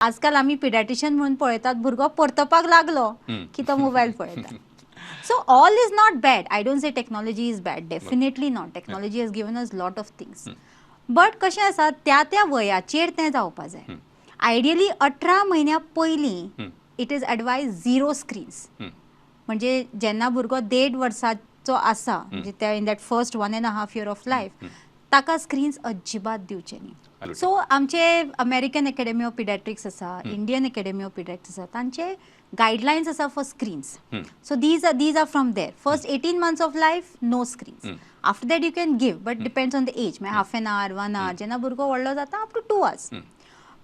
आजकाल आम्ही पिडियाट्रिशियन म्हणून पळयतात भुरगो परतपाक लागलो की तो मोबाईल पळयता. So all is not bad. I don't say technology is bad. Definitely not. Technology has given us lot of things. But कशें आसा त्या वयाचेर तें जावपा जाय. Ideally 18 म्हयन्या पयलीं it is advised zero screens. म्हणजे जेन्ना भुरगो 1.5 वर्साचो आसा म्हणजे त्या in that first 1.5 year of life ताका स्क्रीन्स अजिबात दिवचे न्ही. सो आमचे अमेरिकन अकॅडमी ऑफ पिडियाट्रिक्स आसा, इंडियन अकॅडमी ऑफ पिडियाट्रिक्स आसा, तांचे गायडलायन्स आसा for screens. So these are from there. First 18 months of life no screens. After that you can give, but depends on the age. म्हणजे half an hour, 1 hour, जेन्ना भुरगो व्हडलो जाता up to 2 hours.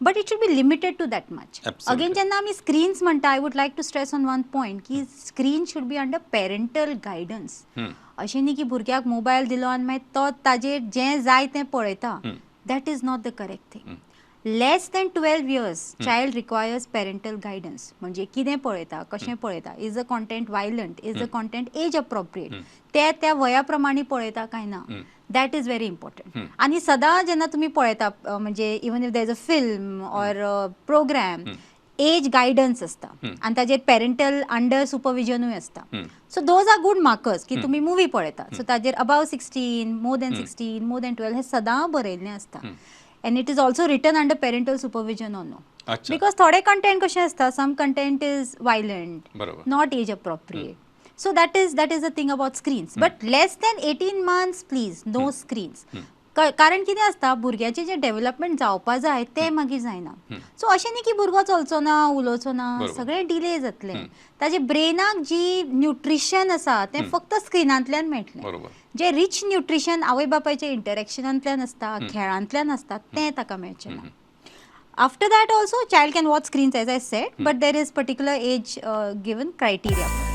But it should be limited to that much. Absolutely. Again, जेन्ना आमी screens म्हणटा, I would like to stress on one point की screen should be under parental guidance. अशें न्ही की भुरग्याक मोबायल दिलो आनी मागीर तो ताजेर जें जाय तें पळयता. That is not the correct thing. Less than 12 years, child requires parental guidance. म्हणजे कितें पळयता, कशें पळयता, is the content violent, is the content age appropriate. त्या वया प्रमाणे पळयता काय ना. That is very important. आणि सदां जेन्ना तुमी पळयता म्हणजे even if there is a film or programme, age guidance असता आणि ताजेर पेरेंटल अंडर सुपरविजनूय असता. So those are good markers की तुमी मुवी पळयता. सो ताजेर above 16, more than 16, more than 12 हे सदां बरयल्लें असता. And it is also written under parental supervision or no. Because थोडे कंटेंट कशें असता, some content is violent, not age appropriate. So that is the thing about screens. But less than 18 months, please, no screens. कारण कितें आसता भुरग्याचें जें development जावपा जाय तें मागीर जायना. सो अशें न्ही की भुरगो चलचो ना, उलोवचो ना, सगळें डिले जातलें. ताजे ब्रेनाक जी न्यूट्रिशन आसा तें फक्त स्क्रिनांतल्यान मेळटलें. जें रिच न्यूट्रिशन आवय बापायच्या इंटरॅक्शनांतल्यान आसता, खेळांतल्यान आसता, तें ताका मेळचें ना. After that also, child can watch screens as I said, but there is particular age given criteria.